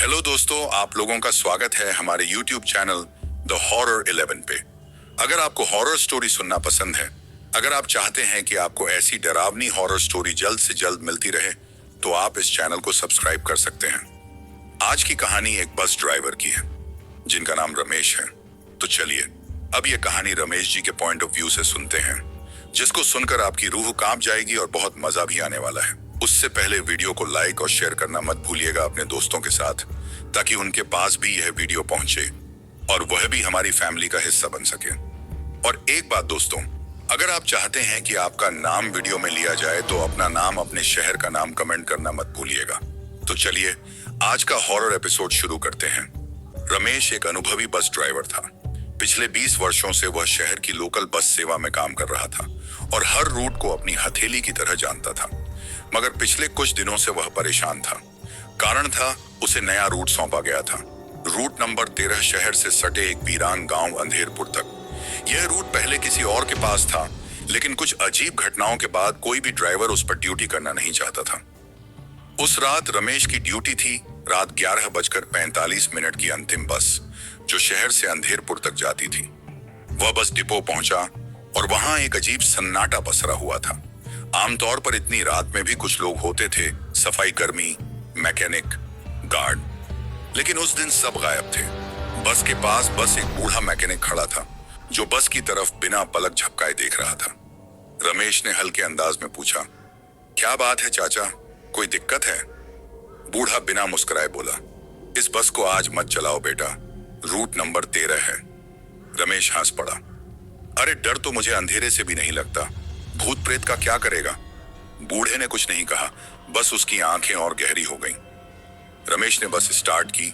Hello दोस्तों, आप लोगों का स्वागत है हमारे YouTube चैनल द हॉरर 11 पे। अगर आपको हॉरर स्टोरी सुनना पसंद है, अगर आप चाहते हैं कि आपको ऐसी डरावनी हॉरर स्टोरी जल्द से जल्द मिलती रहे, तो आप इस चैनल को सब्सक्राइब कर सकते हैं। आज की कहानी एक बस ड्राइवर की है, जिनका नाम रमेश है। तो चलिए अब ये कहानी रमेश जी के पॉइंट ऑफ व्यू से सुनते हैं, जिसको सुनकर आपकी रूह कांप जाएगी और बहुत मजा भी आने वाला है। उससे पहले वीडियो को लाइक और शेयर करना मत भूलिएगा अपने दोस्तों के साथ, ताकि उनके पास भी यह वीडियो पहुंचे और वह भी हमारी फैमिली का हिस्सा बन सके। और एक बात दोस्तों, अगर आप चाहते हैं कि आपका नाम वीडियो में लिया जाए, तो अपना नाम, अपने शहर का नाम कमेंट करना मत भूलिएगा। तो चलिए आज का हॉरर एपिसोड शुरू करते हैं। रमेश एक अनुभवी बस ड्राइवर था। पिछले 20 वर्षों से वह शहर की लोकल बस सेवा में काम कर रहा था और हर रूट को अपनी हथेली की तरह जानता था। मगर पिछले कुछ दिनों से वह परेशान था। कारण था, उसे नया रूट सौंपा गया था। रूट नंबर 13 शहर से सटे एक वीरान गांव अंधेरपुर तक। यह रूट पहले किसी और के पास था, लेकिन कुछ अजीब घटनाओं के बाद कोई भी ड्राइवर उस पर ड्यूटी करना नहीं चाहता था। उस रात रमेश की ड्यूटी थी रात 11:45 की अंतिम बस, जो शहर से अंधेरपुर तक जाती थी। वह बस डिपो पहुंचा और वहां एक अजीब सन्नाटा पसरा हुआ था। आमतौर पर इतनी रात में भी कुछ लोग होते थे, सफाई कर्मी, मैकेनिक, गार्ड, लेकिन उस दिन सब गायब थे। बस के पास बस एक बूढ़ा मैकेनिक खड़ा था, जो बस की तरफ बिना पलक झपकाए देख रहा था। रमेश ने हल्के अंदाज में पूछा, क्या बात है चाचा, कोई दिक्कत है? बूढ़ा बिना मुस्कुराए बोला, इस बस को आज मत चलाओ बेटा, रूट नंबर 13 है। रमेश हंस पड़ा, अरे डर तो मुझे अंधेरे से भी नहीं लगता, भूत प्रेत का क्या करेगा? बूढ़े ने कुछ नहीं कहा, बस उसकी आंखें और गहरी हो गईं। रमेश ने बस स्टार्ट की,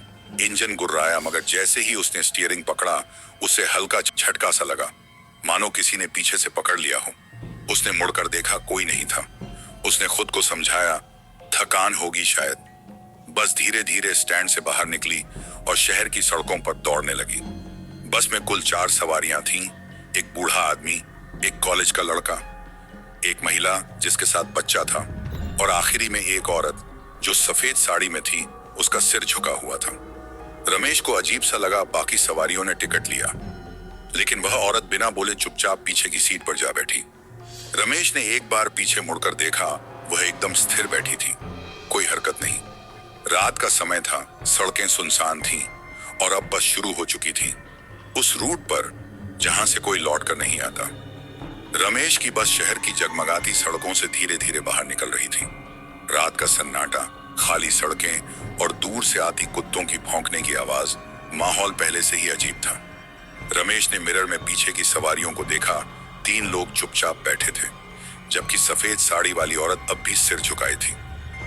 इंजन गुर्राया, मगर जैसे ही उसने स्टीयरिंग पकड़ा, उसे हल्का झटका सा लगा, मानो किसी ने पीछे से पकड़ लिया हो। उसने मुड़कर देखा, कोई नहीं था। उसने खुद को समझाया, थकान होगी शायद। बस धीरे धीरे स्टैंड से बाहर निकली और शहर की सड़कों पर दौड़ने लगी। बस में कुल 4 सवारियां थीं, एक बूढ़ा आदमी, एक कॉलेज का लड़का, एक महिला जिसके साथ बच्चा था, और आखिरी में एक औरत जो सफेद साड़ी में थी, उसका सिर झुका हुआ था। रमेश को अजीब सा लगा। बाकी सवारियों ने टिकट लिया, लेकिन वह औरत बिना बोले चुपचाप पीछे की सीट पर जा बैठी। रमेश ने एक बार पीछे मुड़कर देखा, वह एकदम स्थिर बैठी थी, कोई हरकत नहीं। रात का समय था, सड़कें सुनसान थीं और अब बस शुरू हो चुकी थी, उस रूट पर जहां से कोई लौट कर नहीं आता। रमेश की बस शहर की जगमगाती सड़कों से धीरे धीरे बाहर निकल रही थी। रात का सन्नाटा, खाली सड़कें और दूर से आती कुत्तों की भौंकने की आवाज, माहौल पहले से ही अजीब था। रमेश ने मिरर में पीछे की सवारियों को देखा। 3 लोग चुपचाप बैठे थे, जबकि सफेद साड़ी वाली औरत अब भी सिर झुकाई थी।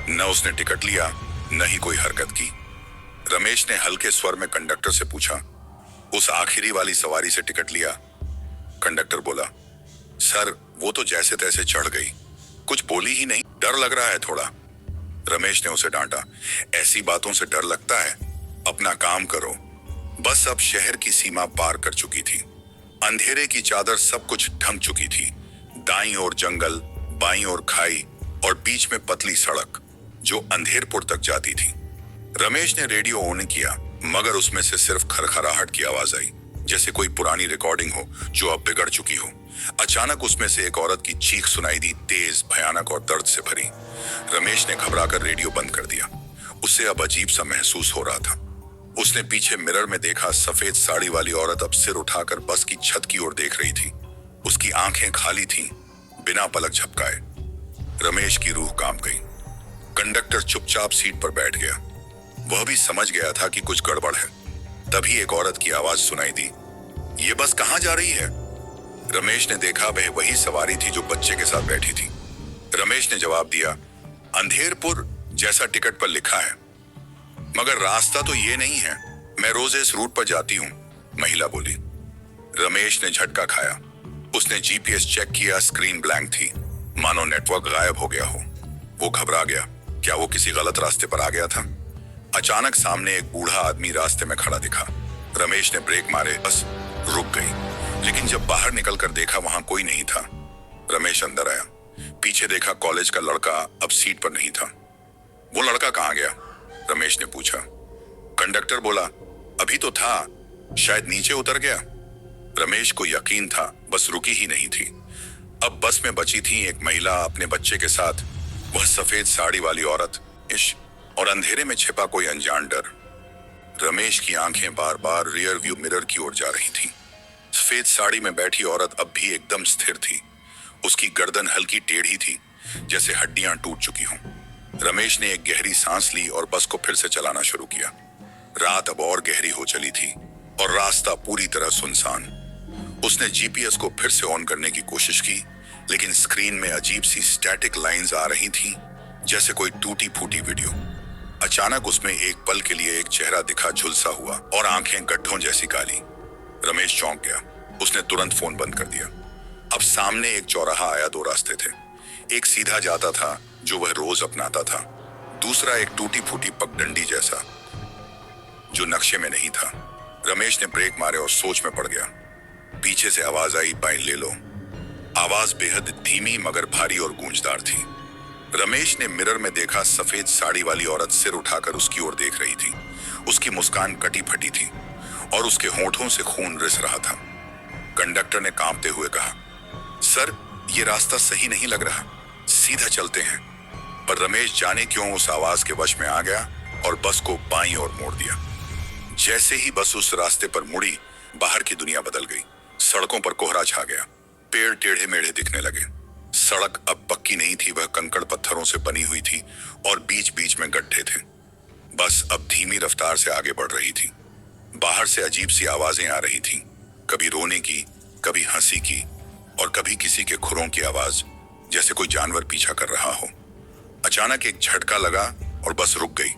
न उसने टिकट लिया, न ही कोई हरकत की। रमेश ने हल्के स्वर में कंडक्टर से पूछा, उस आखिरी वाली सवारी से टिकट लिया? कंडक्टर बोला, सर वो तो जैसे तैसे चढ़ गई, कुछ बोली ही नहीं, डर लग रहा है थोड़ा। रमेश ने उसे डांटा, ऐसी बातों से डर लगता है? अपना काम करो। बस अब शहर की सीमा पार कर चुकी थी। अंधेरे की चादर सब कुछ ढक चुकी थी। दाईं ओर जंगल, बाईं ओर खाई और बीच में पतली सड़क, जो अंधेरपुर तक जाती थी। रमेश ने रेडियो ऑन किया, मगर उसमें से सिर्फ खरखराहट की आवाज आई, जैसे कोई पुरानी रिकॉर्डिंग हो जो अब बिगड़ चुकी हो। अचानक उसमें से एक औरत की चीख सुनाई दी, तेज, भयानक और दर्द से भरी। रमेश ने घबराकर रेडियो बंद कर दिया। उसे अब अजीब सा महसूस हो रहा था। उसने पीछे मिरर में देखा, सफेद साड़ी वाली औरत अब सिर उठाकर बस की छत की ओर देख रही थी। उसकी आंखें खाली थीं, बिना पलक झपकाए। रमेश की रूह कांप गई। कंडक्टर चुपचाप सीट पर बैठ गया। वह भी समझ गया था कि कुछ गड़बड़ है। तभी एक औरत की आवाज सुनाई दी, ये बस कहां जा रही है? रमेश ने देखा, वह वही सवारी थी जो बच्चे के साथ बैठी थी। रमेश ने जवाब दिया, अंधेरपुर जैसा टिकट पर लिखा है, मगर रास्ता तो ये नहीं है, मैं रोज इस रूट पर जाती हूँ, महिला बोली। रमेश ने झटका खाया। उसने जीपीएस चेक किया, स्क्रीन ब्लैंक थी, मानो नेटवर्क गायब हो गया हो। वो घबरा गया, क्या वो किसी गलत रास्ते पर आ गया था? अचानक सामने एक बूढ़ा आदमी रास्ते में खड़ा दिखा। रमेश ने ब्रेक मारे, बस रुक गई। लेकिन जब बाहर निकलकर देखा, वहां कोई नहीं था। रमेश अंदर आया। पीछे देखा, कॉलेज का लड़का अब सीट पर नहीं था। वो लड़का कहाँ गया? रमेश ने पूछा। कंडक्टर बोला, अभी तो था, शायद नीचे उतर गया। रमेश को यकीन था बस रुकी ही नहीं थी। अब बस में बची थी एक महिला अपने बच्चे के साथ, वह सफेद साड़ी वाली औरत, इश, और अंधेरे में छिपा कोई अनजान डर। रमेश की आंखें बार बार रियर व्यू मिरर की ओर जा रही थीं। सफेद साड़ी में बैठी औरत अब भी एकदम स्थिर थी। उसकी गर्दन हल्की टेढ़ी थी, जैसे हड्डियां टूट चुकी हों। रमेश ने एक गहरी सांस ली और बस को फिर से चलाना शुरू किया। रात अब और गहरी हो चली थी और रास्ता पूरी तरह सुनसान। उसने जीपीएस को फिर से ऑन करने की कोशिश की, लेकिन स्क्रीन में अजीब सी स्टैटिक लाइंस आ रही थीं, जैसे कोई टूटी फूटी वीडियो। अचानक उसमें एक पल के लिए एक चेहरा दिखा, झुलसा हुआ और आंखें गड्ढों जैसी काली। रमेश चौंक गया। उसने तुरंत फोन बंद कर दिया। अब सामने एक चौराहा आया। दो रास्ते थे। एक सीधा जाता था जो वह रोज अपनाता था, दूसरा एक टूटी फूटी पगडंडी जैसा जो नक्शे में नहीं था। रमेश ने ब्रेक मारे और सोच में पड़ गया। पीछे से आवाज आई, बाइं ले लो। आवाज बेहद धीमी मगर भारी और गूंजदार थी। रमेश ने मिरर में देखा, सफेद साड़ी वाली औरत सिर उठाकर उसकी ओर देख रही थी। उसकी मुस्कान कटी फटी थी और उसके होंठों से खून रिस रहा था। कंडक्टर ने कांपते हुए कहा, सर, ये रास्ता सही नहीं लग रहा, सीधा चलते हैं। पर रमेश जाने क्यों उस आवाज के वश में आ गया और बस को बाईं ओर मोड़ दिया। जैसे ही बस उस रास्ते पर मुड़ी, बाहर की दुनिया बदल गई। सड़कों पर कोहरा छा गया। पेड़ टेढ़े मेढ़े दिखने लगे। सड़क अब पक्की नहीं थी, वह कंकड़ पत्थरों से बनी हुई थी और बीच बीच में गड्ढे थे। बस अब धीमी रफ्तार से आगे बढ़ रही थी। बाहर से अजीब सी आवाजें आ रही थीं, कभी रोने की, कभी हंसी की और कभी किसी के खुरों की आवाज, जैसे कोई जानवर पीछा कर रहा हो। अचानक एक झटका लगा और बस रुक गई।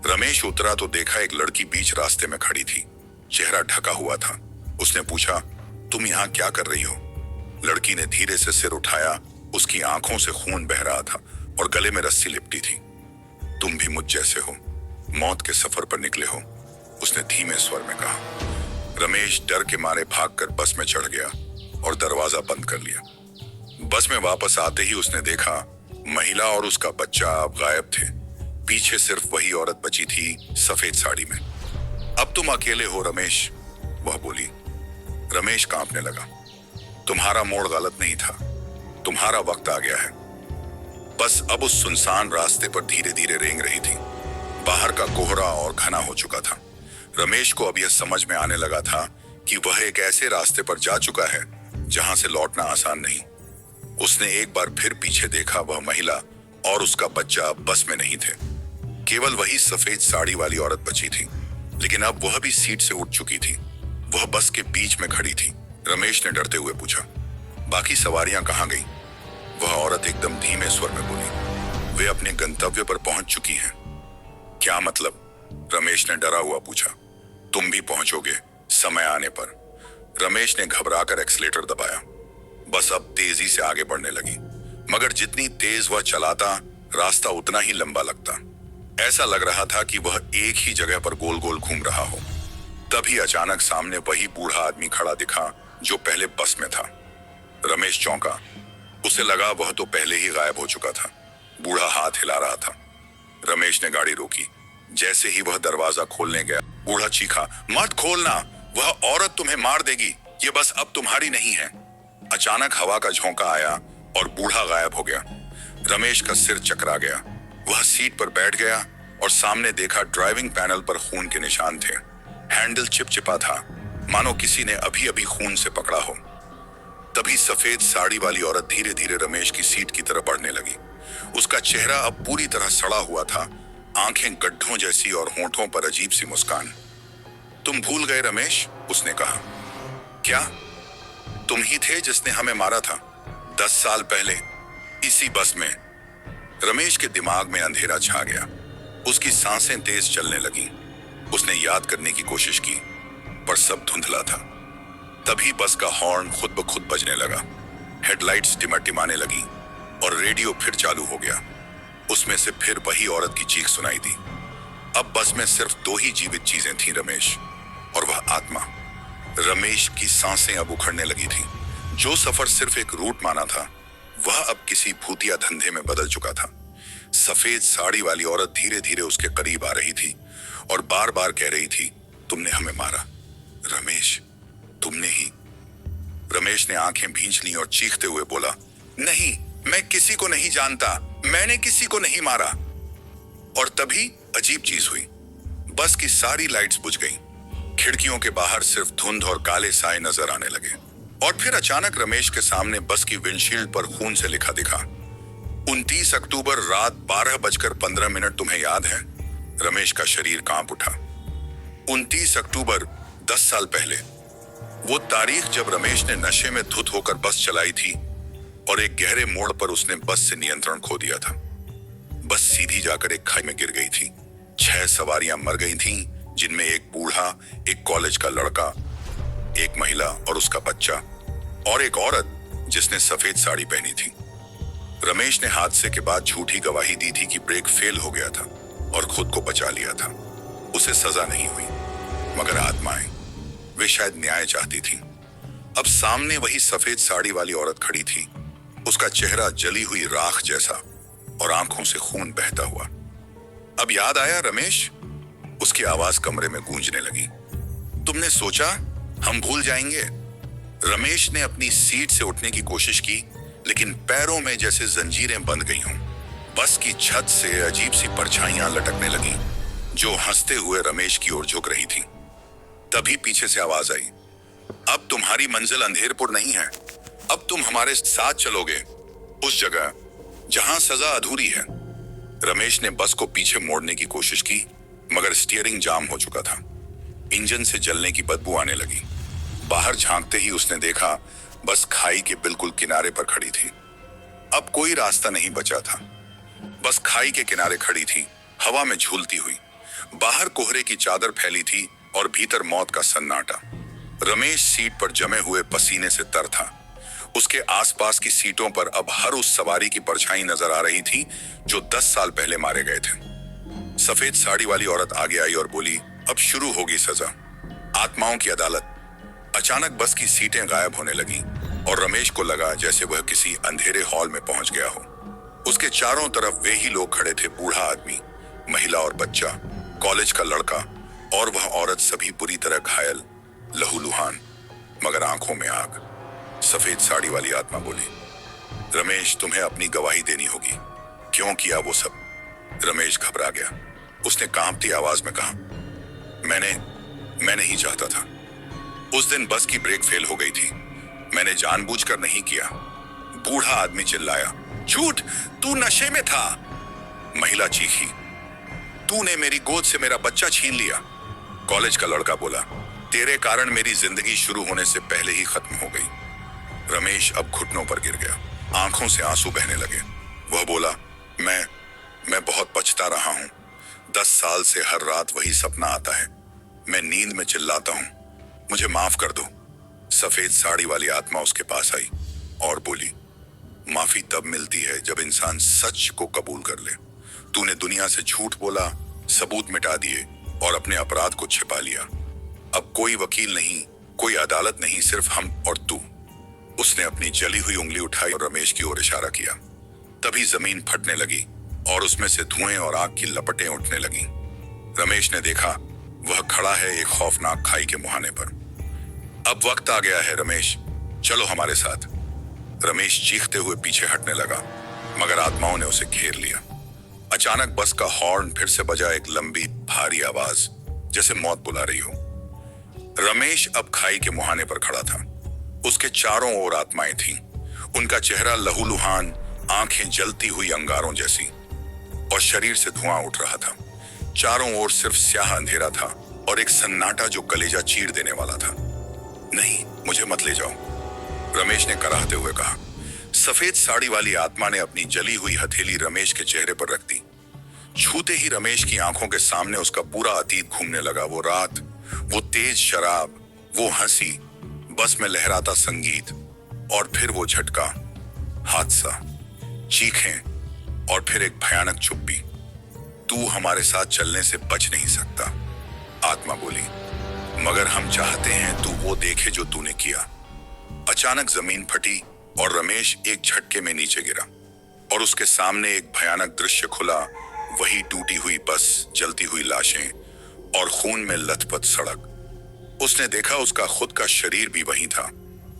रमेश उतरा तो देखा एक लड़की बीच रास्ते में खड़ी थी। चेहरा ढका हुआ था। उसने पूछा, तुम यहाँ क्या कर रही हो? लड़की ने धीरे से सिर उठाया। उसकी आंखों से खून बह रहा था और गले में रस्सी लिपटी थी। तुम भी मुझ जैसे हो, मौत के सफर पर निकले हो, उसने धीमे स्वर में कहा। रमेश डर के मारे भागकर बस में चढ़ गया और दरवाजा बंद कर लिया। बस में वापस आते ही उसने देखा महिला और उसका बच्चा अब गायब थे। पीछे सिर्फ वही औरत बची थी, सफेद साड़ी में। अब तुम अकेले हो रमेश, वह बोली। रमेश कांपने लगा। तुम्हारा मोड़ गलत नहीं था, तुम्हारा वक्त आ गया है। बस अब उस सुनसान रास्ते पर धीरे धीरे रेंग रही थी। बाहर का कोहरा और घना हो चुका था। रमेश को अब यह समझ में आने लगा था कि वह एक ऐसे रास्ते पर जा चुका है जहां से लौटना आसान नहीं। उसने एक बार फिर पीछे देखा। वह महिला और उसका बच्चा अब बस में नहीं थे। केवल वही सफेद साड़ी वाली औरत बची थी, लेकिन अब वह भी सीट से उठ चुकी थी। वह बस के बीच में खड़ी थी। रमेश ने डरते हुए पूछा, बाकी सवारियां कहां गई? वह औरत एकदम धीमे स्वर में बोली, वे अपने गंतव्य पर पहुंच चुकी हैं। क्या मतलब? रमेश ने डरा हुआ पूछा। तुम भी पहुंचोगे समय आने पर। रमेश ने घबराकर एक्सीलेटर दबाया। बस अब तेजी से आगे बढ़ने लगी, मगर जितनी तेज वह चलाता, रास्ता उतना ही लंबा लगता। ऐसा लग रहा था कि वह एक ही जगह पर गोल गोल घूम रहा हो। तभी अचानक सामने वही बूढ़ा आदमी खड़ा दिखा जो पहले बस में था। रमेश चौंका। उसे लगा वह तो पहले ही गायब हो चुका था। बूढ़ा हाथ हिला रहा था। रमेश ने गाड़ी रोकी। जैसे ही वह दरवाजा खोलने गया, बूढ़ा चीखा, मत खोलना, वह औरत तुम्हें मार देगी, ये बस अब तुम्हारी नहीं है। अचानक हवा का झोंका आया और बूढ़ा गायब हो गया। रमेश का सिर चकरा गया। वह सीट पर बैठ गया और सामने देखा ड्राइविंग पैनल पर खून के निशान थे। हैंडल चिपचिपा था, मानो किसी ने अभी अभी खून से पकड़ा हो। तभी सफेद साड़ी वाली औरत धीरे धीरे रमेश की सीट की तरफ बढ़ने लगी। उसका चेहरा अब पूरी तरह सड़ा हुआ था, आंखें गड्ढों जैसी और होंठों पर अजीब सी मुस्कान। तुम भूल गए रमेश, उसने कहा। क्या? तुम ही थे जिसने हमें मारा था 10 साल पहले इसी बस में। रमेश के दिमाग में अंधेरा छा गया। उसकी सांसें तेज चलने लगीं। उसने याद करने की कोशिश की, पर सब धुंधला था। तभी बस का हॉर्न खुद ब खुद बजने लगा। हेडलाइट्स टिमटिमाने लगी और रेडियो फिर चालू हो गया। उसमें से फिर वही औरत की चीख सुनाई दी। अब बस में सिर्फ 2 ही जीवित चीजें थीं, रमेश और वह आत्मा। रमेश की सांसें अब उखड़ने लगी थीं। जो सफर सिर्फ एक रूट माना था, वह अब किसी भूतिया धंधे में बदल चुका था। सफेद साड़ी वाली औरत धीरे धीरे उसके करीब आ रही थी। और बार बार कह रही थी, तुमने हमें मारा रमेश, तुमने ही। रमेश ने आंखें भींच ली और चीखते हुए बोला, नहीं, मैं किसी को नहीं जानता, मैंने किसी को नहीं मारा। और तभी अजीब चीज हुई, बस की सारी लाइट्स बुझ गईं। खिड़कियों के बाहर सिर्फ धुंध और काले साए नजर आने लगे। और फिर अचानक रमेश के सामने बस की विंडशील्ड पर खून से लिखा दिखा, 29 अक्टूबर रात 12:15 तुम्हें याद है? रमेश का शरीर कांप उठा। 29 अक्टूबर 10 साल पहले, वो तारीख जब रमेश ने नशे में धुत होकर बस चलाई थी और एक गहरे मोड़ पर उसने बस से नियंत्रण खो दिया था। बस सीधी जाकर एक खाई में गिर गई थी। 6 सवारियां मर गई थीं, जिनमें एक बूढ़ा, एक कॉलेज का लड़का, एक महिला और उसका बच्चा, और एक औरत जिसने सफेद साड़ी पहनी थी। रमेश ने हादसे के बाद झूठी गवाही दी थी कि ब्रेक फेल हो गया था और खुद को बचा लिया था। उसे सजा नहीं हुई, मगर आत्माएं, वे शायद न्याय चाहती थीं। अब सामने वही सफेद साड़ी वाली औरत खड़ी थी, उसका चेहरा जली हुई राख जैसा और आंखों से खून बहता हुआ। अब याद आया रमेश? उसकी आवाज कमरे में गूंजने लगी। तुमने सोचा हम भूल जाएंगे? रमेश ने अपनी सीट से उठने की कोशिश की, लेकिन पैरों में जैसे जंजीरें बंध गई हों। बस की छत से अजीब सी परछाइयां लटकने लगी, जो हंसते हुए रमेश की ओर झुक रही थीं। तभी पीछे से आवाज आई, अब तुम्हारी मंजिल अंधेरपुर नहीं है, अब तुम हमारे साथ चलोगे, उस जगह जहां सजा अधूरी है। रमेश ने बस को पीछे मोड़ने की कोशिश की, मगर स्टीयरिंग जाम हो चुका था। इंजन से जलने की बदबू आने लगी। बाहर झांकते ही उसने देखा, बस खाई के बिल्कुल किनारे पर खड़ी थी। अब कोई रास्ता नहीं बचा था। बस खाई के किनारे खड़ी थी, हवा में झूलती हुई। बाहर कोहरे की चादर फैली थी और भीतर मौत का सन्नाटा। रमेश सीट पर जमे हुए पसीने से तर था। उसके आसपास की सीटों पर अब हर उस सवारी की परछाई नजर आ रही थी जो 10 साल पहले मारे गए थे। सफेद साड़ी वाली औरत आगे आई और बोली, अब शुरू होगी सजा, आत्माओं की अदालत। अचानक बस की सीटें गायब होने लगी और रमेश को लगा जैसे वह किसी अंधेरे हॉल में पहुंच गया हो। उसके चारों तरफ वे ही लोग खड़े थे, बूढ़ा आदमी, महिला और बच्चा, कॉलेज का लड़का और वह औरत, सभी बुरी तरह घायल, लहूलुहान, मगर आंखों में आग। सफेद साड़ी वाली आत्मा बोली, रमेश, तुम्हें अपनी गवाही देनी होगी। क्यों किया वो सब? रमेश घबरा गया। उसने कांपती आवाज में कहा, मैं नहीं चाहता था। उस दिन बस की ब्रेक फेल हो गई थी, मैंने जानबूझकर नहीं किया। बूढ़ा आदमी चिल्लाया, झूठ, तू नशे में था। महिला चीखी, तूने मेरी गोद से मेरा बच्चा छीन लिया। कॉलेज का लड़का बोला, तेरे कारण मेरी जिंदगी शुरू होने से पहले ही खत्म हो गई। रमेश अब घुटनों पर गिर गया, आंखों से आंसू बहने लगे। वह बोला, मैं बहुत पछता रहा हूं। 10 साल से हर रात वही सपना आता है, मैं नींद में चिल्लाता हूं, मुझे माफ कर दो। सफेद साड़ी वाली आत्मा उसके पास आई और बोली, माफी तब मिलती है जब इंसान सच को कबूल कर ले। तूने दुनिया से झूठ बोला, सबूत मिटा दिए और अपने अपराध को छिपा लिया। अब कोई वकील नहीं, कोई अदालत नहीं, सिर्फ हम और तू। उसने अपनी जली हुई उंगली उठाई और रमेश की ओर इशारा किया। तभी जमीन फटने लगी और उसमें से धुएं और आग की लपटें उठने लगी। रमेश ने देखा, वह खड़ा है एक खौफनाक खाई के मुहाने पर। अब वक्त आ गया है रमेश, चलो हमारे साथ। रमेश चीखते हुए पीछे हटने लगा, मगर आत्माओं ने उसे घेर लिया। अचानक बस का हॉर्न फिर से बजा, एक लंबी भारी आवाज जैसे मौत बुला रही हो। रमेश अब खाई के मुहाने पर खड़ा था। उसके चारों ओर आत्माएं थीं। उनका चेहरा लहूलुहान, आंखें जलती हुई अंगारों जैसी, और शरीर से धुआं उठ रहा था। चारों ओर सिर्फ स्याह अंधेरा था और एक सन्नाटा जो कलेजा चीर देने वाला था। नहीं, मुझे मत ले जाओ, रमेश ने कराहते हुए कहा। सफेद साड़ी वाली आत्मा ने अपनी जली हुई हथेली रमेश के चेहरे पर रख दी। छूते ही रमेश की आंखों के सामने उसका पूरा अतीत घूमने लगा। वो रात, वो तेज शराब, वो हंसी, बस में लहराता संगीत, और फिर वो झटका, हादसा, चीखें, और फिर एक भयानक चुप्पी। तू हमारे साथ चलने से बच नहीं सकता, आत्मा बोली, मगर हम चाहते हैं तू वो देखे जो तूने किया। अचानक जमीन फटी और रमेश एक झटके में नीचे गिरा और उसके सामने एक भयानक दृश्य खुला। वही टूटी हुई बस, जलती हुई लाशें, और खून में लथपथ सड़क। उसने देखा उसका खुद का शरीर भी वहीं था,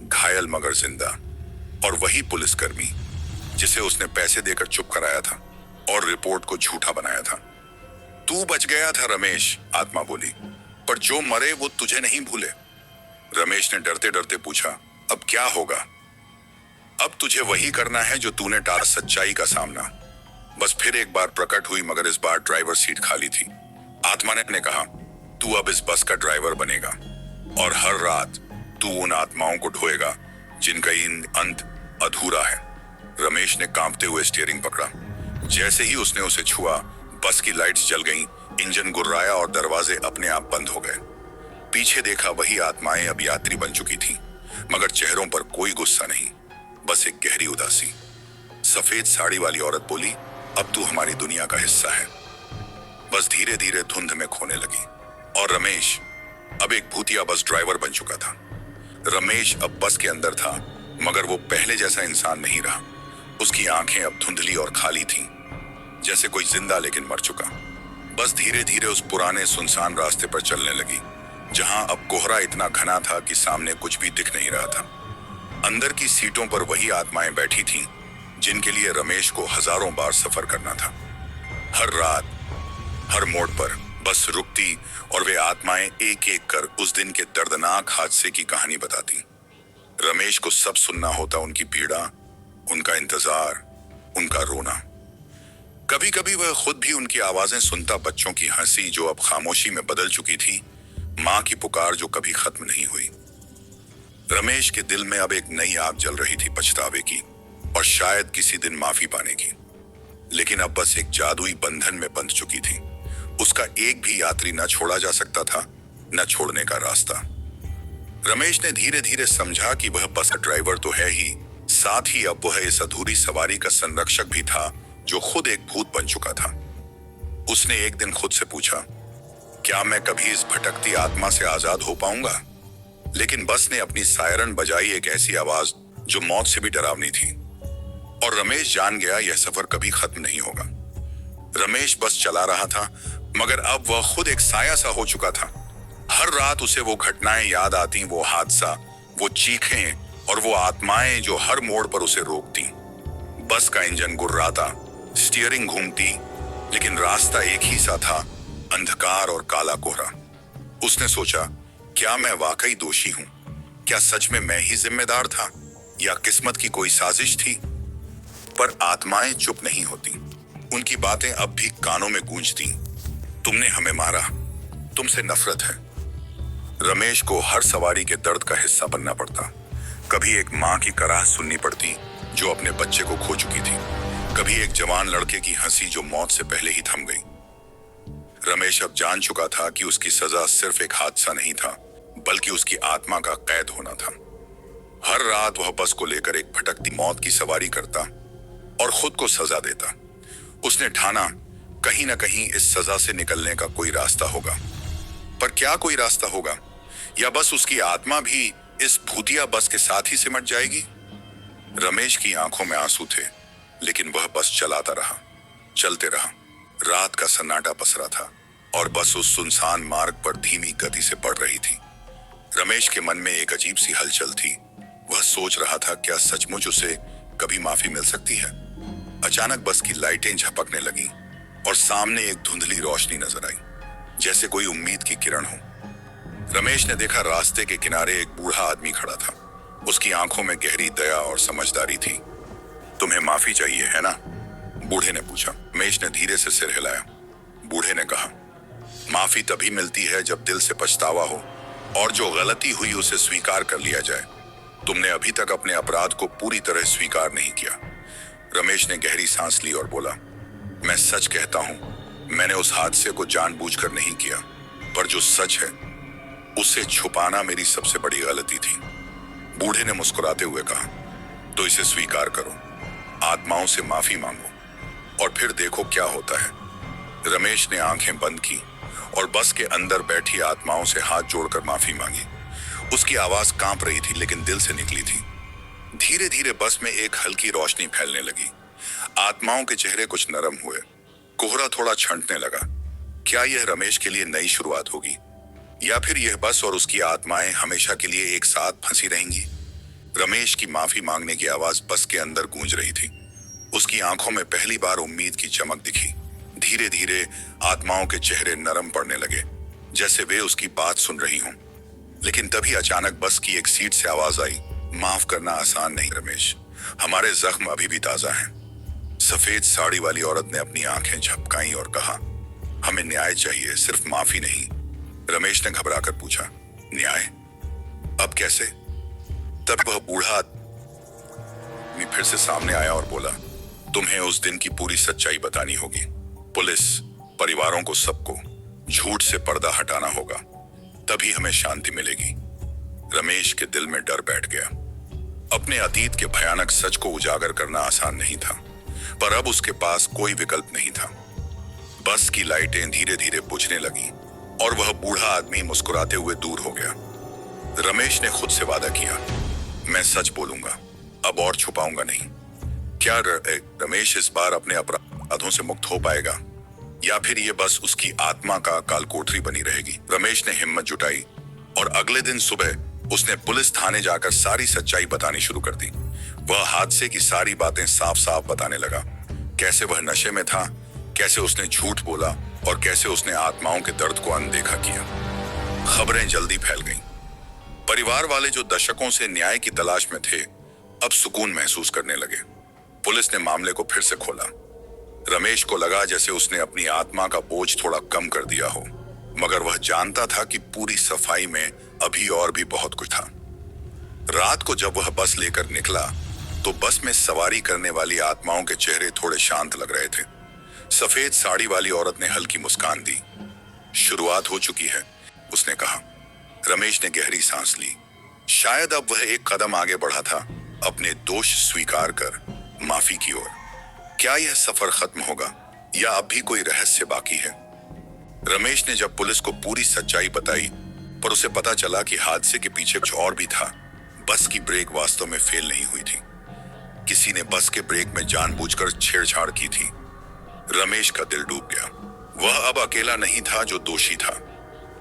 घायल मगर जिंदा। और वही पुलिसकर्मी जिसे उसने पैसे देकर चुप कराया था और रिपोर्ट को झूठा बनाया था। तू बच गया था रमेश, आत्मा बोली, पर जो मरे वो तुझे नहीं भूले। रमेश ने डरते डरते पूछा, अब क्या होगा? अब तुझे वही करना है जो तूने टाला, सच्चाई का सामना। बस फिर एक बार प्रकट हुई, मगर इस बार ड्राइवर सीट खाली थी। आत्मा ने कहा, तू अब इस बस का ड्राइवर बनेगा और हर रात तू उन आत्माओं को ढोएगा जिनका इन अंत अधूरा है। रमेश ने कांपते हुए स्टीयरिंग पकड़ा। जैसे ही उसने उसे छुआ, बस की लाइट्स जल गईं, इंजन गुर्राया और दरवाजे अपने आप बंद हो गए। पीछे देखा, वही आत्माएं अब यात्री बन चुकी थीं, मगर चेहरों पर कोई गुस्सा नहीं, बस एक गहरी उदासी। सफेद साड़ी वाली औरत बोली, अब तू हमारी दुनिया का हिस्सा है। बस धीरे धीरे धुंध में खोने लगी और रमेश अब एक भूतिया बस ड्राइवर बन चुका था। रमेश अब बस के अंदर था, मगर वो पहले जैसा इंसान नहीं रहा। उसकी आंखें अब धुंधली और खाली थीं, जैसे कोई जिंदा लेकिन मर चुका। बस धीरे धीरे उस पुराने सुनसान रास्ते पर चलने लगी, जहां अब कोहरा इतना घना था कि सामने कुछ भी दिख नहीं रहा था। अंदर की सीटों पर वही आत्माएं बैठी थीं, जिनके लिए रमेश को हजारों बार सफर करना था। हर रात, हर मोड़ पर बस रुकती और वे आत्माएं एक एक कर उस दिन के दर्दनाक हादसे की कहानी बताती। रमेश को सब सुनना होता, उनकी पीड़ा, उनका इंतजार, उनका रोना। कभी कभी वह खुद भी उनकी आवाजें सुनता, बच्चों की हंसी जो अब खामोशी में बदल चुकी थी, मां की पुकार जो कभी खत्म नहीं हुई। रमेश के दिल में अब एक नई आग जल रही थी, पछतावे की और शायद किसी दिन माफी पाने की। लेकिन अब बस एक जादुई बंधन में बंध चुकी थी। उसका एक भी यात्री न छोड़ा जा सकता था, न छोड़ने का रास्ता। रमेश ने धीरे धीरे समझा कि वह बस का ड्राइवर तो है ही, साथ ही अब वह इस अधूरी सवारी का संरक्षक भी था, जो खुद एक भूत बन चुका था। उसने एक दिन खुद से पूछा, क्या मैं कभी इस भटकती आत्मा से आजाद हो पाऊंगा? लेकिन बस ने अपनी सायरन बजाई, एक ऐसी आवाज जो मौत से भी डरावनी थी। और रमेश जान गया, यह सफर कभी खत्म नहीं होगा। रमेश बस चला रहा था, मगर अब वह खुद एक साया सा हो चुका था। हर रात उसे वो घटनाएं याद आती, वो हादसा, वो चीखें और वो आत्माएं जो हर मोड़ पर उसे रोकती। बस का इंजन गुर्राता, स्टीयरिंग घूमती, लेकिन रास्ता एक ही सा था, अंधकार और काला कोहरा। उसने सोचा, क्या मैं वाकई दोषी हूं? क्या सच में मैं ही जिम्मेदार था, या किस्मत की कोई साजिश थी? पर आत्माएं चुप नहीं होती। उनकी बातें अब भी कानों में गूंजती। तुमने हमें मारा, तुमसे नफरत है। रमेश को हर सवारी के दर्द का हिस्सा बनना पड़ता। कभी एक मां की कराह सुननी पड़ती जो अपने बच्चे को खो चुकी थी, कभी एक जवान लड़के की हंसी जो मौत से पहले ही थम गई। रमेश अब जान चुका था कि उसकी सजा सिर्फ एक हादसा नहीं था, बल्कि उसकी आत्मा का कैद होना था। हर रात वह बस को लेकर एक भटकती मौत की सवारी करता और खुद को सजा देता। उसने ठाना, कहीं ना कहीं इस सजा से निकलने का कोई रास्ता होगा। पर क्या कोई रास्ता होगा, या बस उसकी आत्मा भी इस भूतिया बस के साथ ही सिमट जाएगी? रमेश की आंखों में आंसू थे, लेकिन वह बस चलाता रहा, चलते रहा। रात का सन्नाटा पसरा था और बस उस सुनसान मार्ग पर धीमी गति से बढ़ रही थी। रमेश के मन में एक अजीब सी हलचल थी। वह सोच रहा था, क्या सचमुच उसे कभी माफी मिल सकती है? अचानक बस की लाइटें झपकने लगी और सामने एक धुंधली रोशनी नजर आई, जैसे कोई उम्मीद की किरण हो। रमेश ने देखा, रास्ते के किनारे एक बूढ़ा आदमी खड़ा था। उसकी आंखों में गहरी दया और समझदारी थी। तुम्हें माफी चाहिए है ना? बूढ़े ने पूछा। रमेश ने धीरे से सिर हिलाया। बूढ़े ने कहा, माफी तभी मिलती है जब दिल से पछतावा हो और जो गलती हुई उसे स्वीकार कर लिया जाए। तुमने अभी तक अपने अपराध को पूरी तरह स्वीकार नहीं किया। रमेश ने गहरी सांस ली और बोला, मैं सच कहता हूं, मैंने उस हादसे को जानबूझकर नहीं किया, पर जो सच है उसे छुपाना मेरी सबसे बड़ी गलती थी। बूढ़े ने मुस्कुराते हुए कहा, तो इसे स्वीकार करो, आत्माओं से माफी मांगो और फिर देखो क्या होता है। रमेश ने आंखें बंद की और बस के अंदर बैठी आत्माओं से हाथ जोड़कर माफी मांगी। उसकी आवाज कांप रही थी, लेकिन दिल से निकली थी। धीरे धीरे बस में एक हल्की रोशनी फैलने लगी। आत्माओं के चेहरे कुछ नरम हुए, कोहरा थोड़ा छंटने लगा क्या यह रमेश के लिए नई शुरुआत होगी, या फिर यह बस और उसकी आत्माएं हमेशा के लिए एक साथ फंसी रहेंगी? रमेश की माफी मांगने की आवाज बस के अंदर गूंज रही थी। उसकी आंखों में पहली बार उम्मीद की चमक दिखी। धीरे धीरे आत्माओं के चेहरे नरम पड़ने लगे, जैसे वे उसकी बात सुन रही हों। लेकिन तभी अचानक बस की एक सीट से आवाज आई, माफ करना आसान नहीं रमेश, हमारे जख्म अभी भी ताजा हैं। सफेद साड़ी वाली औरत ने अपनी आंखें झपकाई और कहा, हमें न्याय चाहिए, सिर्फ माफी नहीं। रमेश ने घबराकर पूछा, न्याय? अब कैसे? तब वह बूढ़ा आदमी फिर से सामने आया और बोला, तुम्हें उस दिन की पूरी सच्चाई बतानी होगी। पुलिस, परिवारों को, सबको झूठ से पर्दा हटाना होगा, तभी हमें शांति मिलेगी। रमेश के दिल में डर बैठ गया। अपने अतीत के भयानक सच को उजागर करना आसान नहीं था, पर अब उसके पास कोई विकल्प नहीं था। बस की लाइटें धीरे धीरे बुझने लगी और वह बूढ़ा आदमी मुस्कुराते हुए दूर हो गया। रमेश ने खुद से वादा किया, मैं सच बोलूंगा, अब और छुपाऊंगा नहीं। क्या रमेश इस बार अपने अपराधों से मुक्त हो पाएगा, या फिर ये बस उसकी आत्मा का कालकोठरी बनी रहेगी? रमेश ने हिम्मत जुटाई और अगले दिन सुबह उसने पुलिस थाने जाकर सारी सच्चाई बतानी शुरू कर दी। वह हादसे की सारी बातें साफ साफ बताने लगा। कैसे वह नशे में था, कैसे उसने झूठ बोला और कैसे उसने आत्माओं के दर्द को अनदेखा किया। खबरें जल्दी फैल गईं। परिवार वाले जो दशकों से न्याय की तलाश में थे, अब सुकून महसूस करने लगे। पुलिस ने मामले को फिर से खोला। रमेश को लगा जैसे उसने अपनी आत्मा का बोझ थोड़ा कम कर दिया हो, मगर वह जानता था कि पूरी सफाई में अभी और भी बहुत कुछ था। रात को जब वह बस लेकर निकला तो बस में सवारी करने वाली आत्माओं के चेहरे थोड़े शांत लग रहे थे। सफेद साड़ी वाली औरत ने हल्की मुस्कान दी। शुरुआत हो चुकी है, उसने कहा। रमेश ने गहरी सांस ली। शायद अब वह एक कदम आगे बढ़ा था, अपने दोष स्वीकार कर माफी की ओर। क्या यह सफर खत्म होगा या अब भी कोई रहस्य बाकी है? रमेश ने जब पुलिस को पूरी सच्चाई बताई, पर उसे पता चला कि हादसे के पीछे कुछ और भी था। बस की ब्रेक वास्तव में फेल नहीं हुई थी। किसी ने बस के ब्रेक में जानबूझकर छेड़छाड़ की थी। रमेश का दिल डूब गया। वह अब अकेला नहीं था जो दोषी था।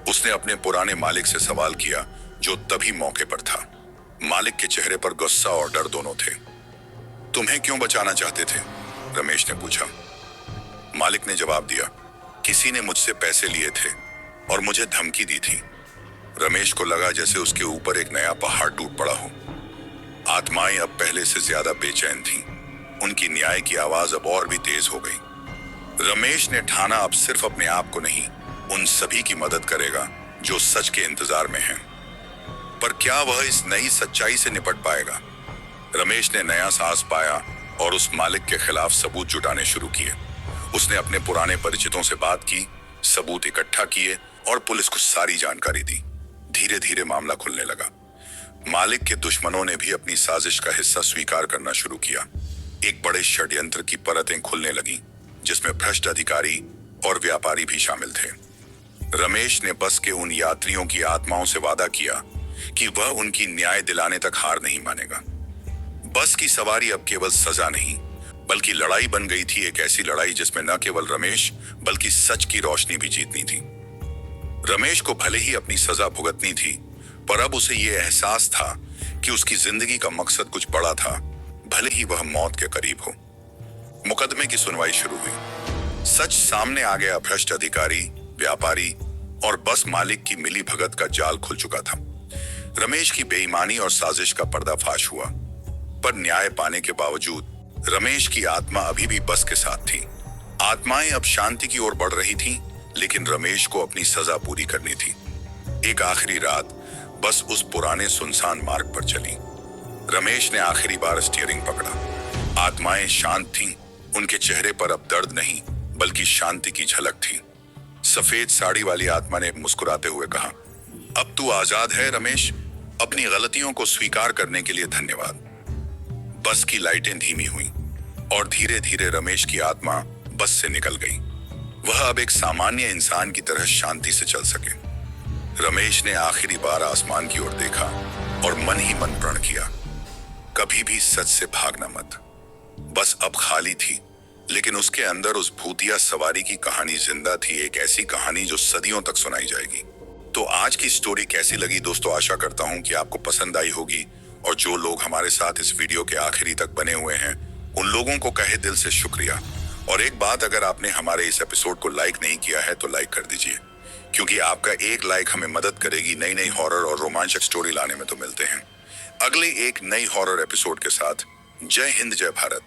उसने अपने पुराने मालिक से सवाल किया, जो तभी मौके पर था। मालिक के चेहरे पर गुस्सा और डर दोनों थे। तुम्हें क्यों बचाना चाहते थे? रमेश ने पूछा। मालिक ने जवाब दिया, किसी ने मुझसे पैसे लिए थे और मुझे धमकी दी थी। रमेश को लगा जैसे उसके ऊपर एक नया पहाड़ टूट पड़ा हो। आत्माएं अब पहले से ज्यादा बेचैन थीं। उनकी न्याय की आवाज अब और भी तेज हो गई। रमेश ने ठाना अब सिर्फ अपने आप को नहीं, उन सभी की मदद करेगा जो सच के इंतजार में हैं। पर क्या वह इस नई सच्चाई से निपट पाएगा? रमेश ने नया सांस पाया और उस मालिक के खिलाफ सबूत जुटाने शुरू किए। उसने अपने पुराने परिचितों से बात की, सबूत इकट्ठा किए और पुलिस को सारी जानकारी दी। धीरे धीरे मामला खुलने लगा। मालिक के दुश्मनों ने भी अपनी साजिश का हिस्सा स्वीकार करना शुरू किया। एक बड़े षड्यंत्र की परतें खुलने लगीं, जिसमें भ्रष्ट अधिकारी और व्यापारी भी शामिल थे। रमेश ने बस के उन यात्रियों की आत्माओं से वादा किया कि वह उनकी न्याय दिलाने तक हार नहीं मानेगा। बस की सवारी अब केवल सजा नहीं, बल्कि लड़ाई बन गई थी। एक ऐसी लड़ाई जिसमें न केवल रमेश बल्कि सच की रोशनी भी जीतनी थी। रमेश को भले ही अपनी सजा भुगतनी थी, पर अब उसे यह एहसास था कि उसकी जिंदगी का मकसद कुछ बड़ा था, भले ही वह मौत के करीब हो। मुकदमे की सुनवाई शुरू हुई। सच सामने आ गया। भ्रष्ट अधिकारी, व्यापारी और बस मालिक की मिली भगत का जाल खुल चुका था। रमेश की बेईमानी और साजिश का पर्दाफाश हुआ, पर न्याय पाने के बावजूद रमेश की आत्मा अभी भी बस के साथ थी। आत्माएं अब शांति की ओर बढ़ रही थीं, लेकिन रमेश को अपनी सजा पूरी करनी थी। एक आखिरी रात बस उस पुराने सुनसान मार्ग पर चली। रमेश ने आखिरी बार स्टीयरिंग पकड़ा। आत्माएं शांत थीं। उनके चेहरे पर अब दर्द नहीं, बल्कि शांति की झलक थी। सफेद साड़ी वाली आत्मा ने मुस्कुराते हुए कहा, अब तू आजाद है रमेश। अपनी गलतियों को स्वीकार करने के लिए धन्यवाद। बस की लाइटें धीमी हुईं और धीरे धीरे रमेश की आत्मा बस से निकल गई। वह अब एक सामान्य इंसान की तरह शांति से चल सके। रमेश ने आखिरी बार आसमान की ओर देखा और मन ही मन प्रण किया, कभी भी सच से भागना मत। बस अब खाली थी, लेकिन उसके अंदर उस भूतिया सवारी की कहानी जिंदा थी, एक ऐसी कहानी जो सदियों तक सुनाई जाएगी। तो आज की स्टोरी कैसी लगी दोस्तों? आशा करता हूं कि आपको पसंद आई होगी। और जो लोग हमारे साथ इस वीडियो के आखिरी तक बने हुए हैं, उन लोगों को कहे दिल से शुक्रिया। और एक बात, अगर आपने हमारे इस एपिसोड को लाइक नहीं किया है तो लाइक कर दीजिए, क्योंकि आपका एक लाइक हमें मदद करेगी नई नई हॉरर और रोमांचक स्टोरी लाने में। तो मिलते हैं अगले एक नई हॉरर एपिसोड के साथ। जय हिंद, जय भारत।